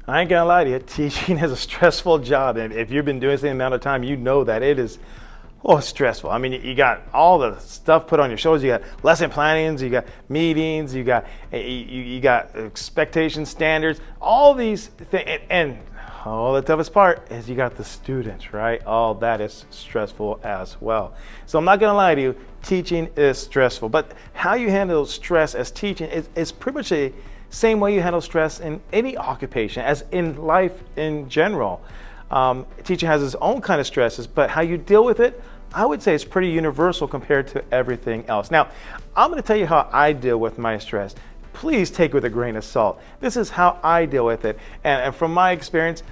I ain't gonna lie to you, teaching is a stressful job. And if you've been doing this the amount of time, you know that it is stressful. I mean, you got all the stuff put on your shoulders. You got lesson plannings, you got meetings, you got expectation standards, all these things. And all the toughest part is you got the students, right? All that is stressful as well. So I'm not gonna lie to you, teaching is stressful. But how you handle stress as teaching is pretty much the same way you handle stress in any occupation, as in life in general. Teaching has its own kind of stresses, but how you deal with it, I would say it's pretty universal compared to everything else. Now, I'm going to tell you how I deal with my stress. Please take it with a grain of salt. This is how I deal with it. And from my experience,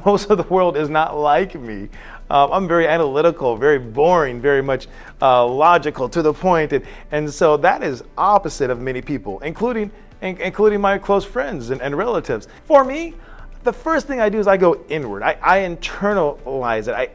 most of the world is not like me. I'm very analytical, very boring, very much logical, to the point. And so that is opposite of many people, including my close friends and relatives. For me, the first thing I do is I go inward. I internalize it.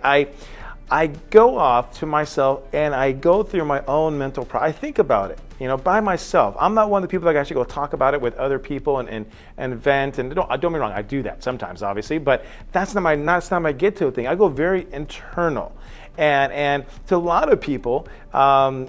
I go off to myself and I go through my own mental I think about it, by myself. I'm not one of the people that actually go talk about it with other people and vent. And don't get me wrong, I do that sometimes, obviously, but that's not my get-to thing. I go very internal. And to a lot of people,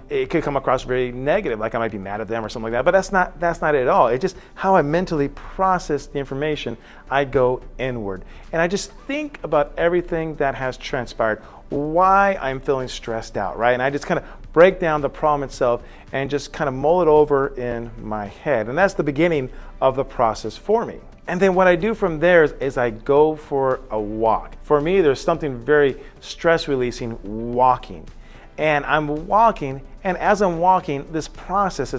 it could come across very negative, like I might be mad at them or something like that. But that's not it at all. It's just how I mentally process the information. I go inward, and I just think about everything that has transpired, why I'm feeling stressed out, right? And I just kind of break down the problem itself and just kind of mull it over in my head. And that's the beginning of the process for me. And then what I do from there is I go for a walk. For me, there's something very stress releasing walking. And I'm walking, and as I'm walking, this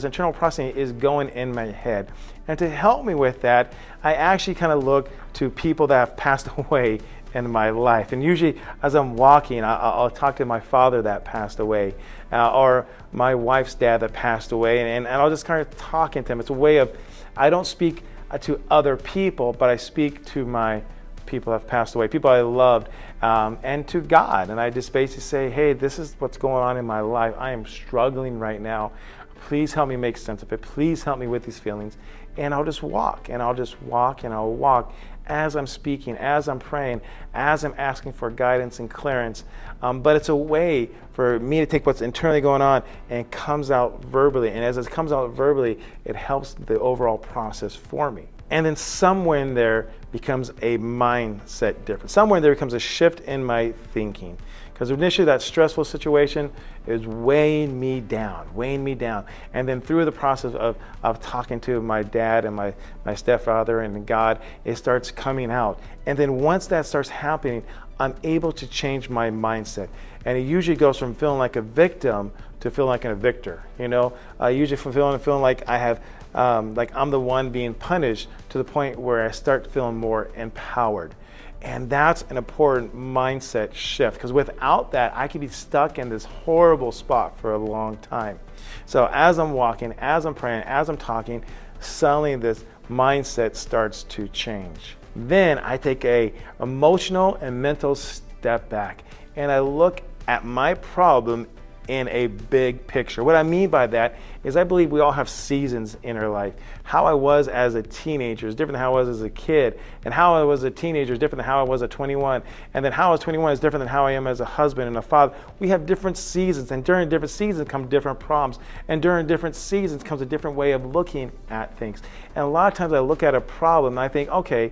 internal processing is going in my head. And to help me with that, I actually kind of look to people that have passed away in my life. And usually as I'm walking, I'll talk to my father that passed away, or my wife's dad that passed away, and I'll just kind of talking to him. It's a way of, I don't speak to other people, but I speak to my people that have passed away, people I loved, and to God. And I just basically say, hey, this is what's going on in my life. I am struggling right now. Please help me make sense of it. Please help me with these feelings. And I'll just walk, and I'll just walk, and I'll walk as I'm speaking, as I'm praying, as I'm asking for guidance and clearance. But it's a way for me to take what's internally going on and it comes out verbally. And as it comes out verbally, it helps the overall process for me. And then somewhere in there becomes a mindset difference. Somewhere in there becomes a shift in my thinking. Because initially that stressful situation is weighing me down. And then through the process of talking to my dad and my stepfather and God, it starts coming out. And then once that starts happening, I'm able to change my mindset. And it usually goes from feeling like a victim to feeling like a victor. Usually from feeling like I have, like I'm the one being punished, to the point where I start feeling more empowered. And that's an important mindset shift, because without that, I could be stuck in this horrible spot for a long time. So as I'm walking, as I'm praying, as I'm talking, suddenly this mindset starts to change. Then I take a emotional and mental step back, and I look at my problem in a big picture. What I mean by that is I believe we all have seasons in our life. How I was as a teenager is different than how I was as a kid, and how I was a teenager is different than how I was at 21, and then how I was 21 is different than how I am as a husband and a father. We have different seasons, and during different seasons come different problems, and during different seasons comes a different way of looking at things. And a lot of times I look at a problem and I think, okay,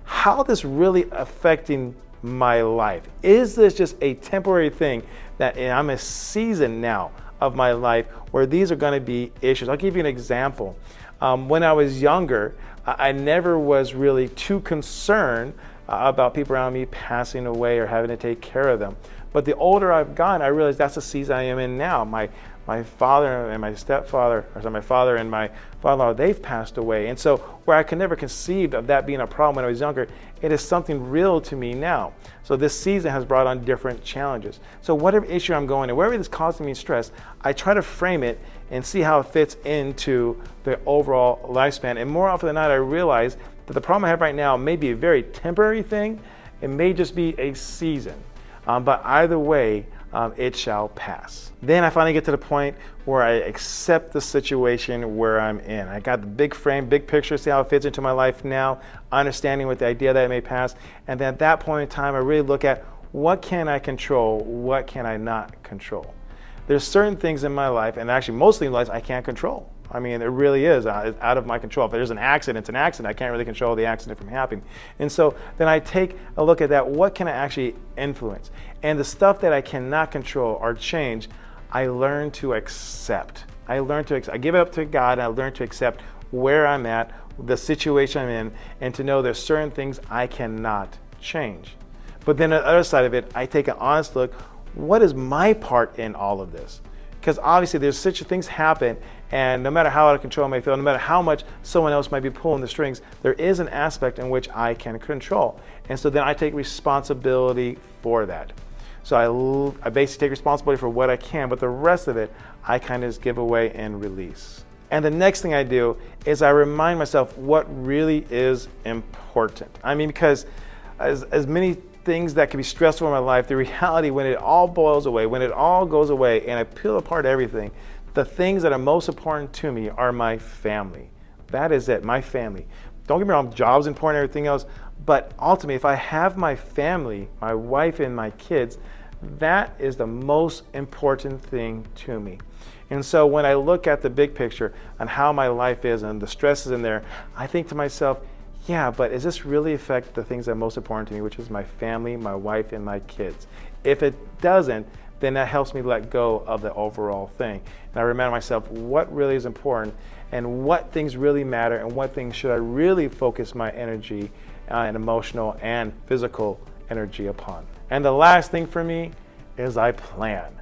how is this really affecting my life? Is this just a temporary thing that I'm a season now of my life where these are going to be issues? I'll give you an example. When I was younger, I never was really too concerned about people around me passing away or having to take care of them. But the older I've gotten, I realize that's the season I am in now. My father and my stepfather, my father and my father-in-law, they've passed away. And so where I could never conceive of that being a problem when I was younger, it is something real to me now. So this season has brought on different challenges. So whatever issue I'm going in, wherever it's causing me stress, I try to frame it and see how it fits into the overall lifespan. And more often than not, I realize that the problem I have right now may be a very temporary thing. It may just be a season. But either way, it shall pass. Then I finally get to the point where I accept the situation where I'm in. I got the big frame, big picture, see how it fits into my life now, understanding with the idea that it may pass. And then at that point in time, I really look at what can I control, what can I not control. There's certain things in my life, and actually mostly in life, I can't control. I mean, it really is out of my control. If there's an accident, it's an accident. I can't really control the accident from happening. And so then I take a look at that. What can I actually influence? And the stuff that I cannot control or change, I learn to accept. I give it up to God, and I learn to accept where I'm at, the situation I'm in, and to know there's certain things I cannot change. But then on the other side of it, I take an honest look. What is my part in all of this? Because obviously there's such things happen, and no matter how out of control I may feel, no matter how much someone else might be pulling the strings, there is an aspect in which I can control. And so then I take responsibility for that. So I basically take responsibility for what I can, but the rest of it, I kind of just give away and release. And the next thing I do is I remind myself what really is important. I mean, because as many things that can be stressful in my life, the reality when it all boils away, when it all goes away and I peel apart everything, the things that are most important to me are my family. That is it, my family. Don't get me wrong, job's important, everything else, but ultimately if I have my family, my wife and my kids, that is the most important thing to me. And so when I look at the big picture and how my life is and the stresses in there, I think to myself, yeah, but does this really affect the things that are most important to me, which is my family, my wife, and my kids? If it doesn't, then that helps me let go of the overall thing. And I remind myself what really is important and what things really matter and what things should I really focus my energy and emotional and physical energy upon. And the last thing for me is I plan.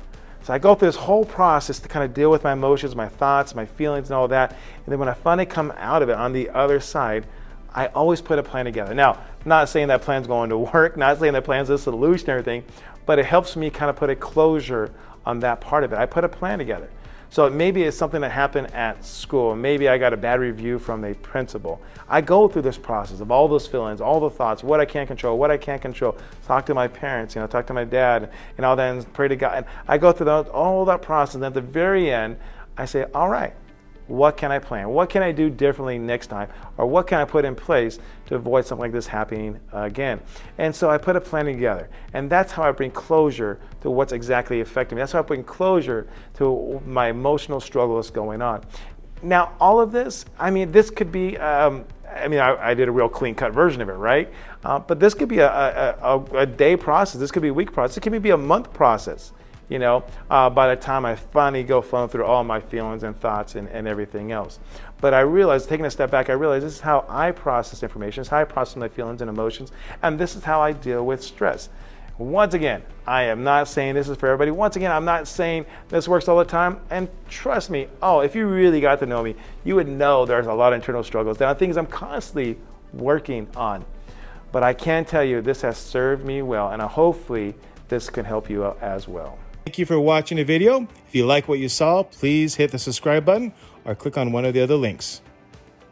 So I go through this whole process to kind of deal with my emotions, my thoughts, my feelings, and all that. And then when I finally come out of it on the other side, I always put a plan together. Now, not saying that plan's going to work, not saying that plan's a solution or everything, but it helps me kind of put a closure on that part of it. I put a plan together. So maybe it's something that happened at school. Maybe I got a bad review from a principal. I go through this process of all those feelings, all the thoughts, what I can't control, what I can't control. Talk to my parents, talk to my dad, and all that, and pray to God. And I go through all that process, and at the very end, I say, all right, what can I plan? What can I do differently next time? Or what can I put in place to avoid something like this happening again? And so I put a plan together. And that's how I bring closure to what's exactly affecting me. That's how I bring closure to my emotional struggle that's going on. Now, all of this, this could be, I did a real clean-cut version of it, right? But this could be a day process. This could be a week process. It could be a month process. By the time I finally go through all my feelings and thoughts and everything else. But I realized, taking a step back, I realized this is how I process information, this is how I process my feelings and emotions, and this is how I deal with stress. Once again, I am not saying this is for everybody. Once again, I'm not saying this works all the time. And trust me, if you really got to know me, you would know there's a lot of internal struggles. There are things I'm constantly working on. But I can tell you this has served me well, and hopefully this can help you out as well. Thank you for watching the video. If you like what you saw, please hit the subscribe button or click on one of the other links.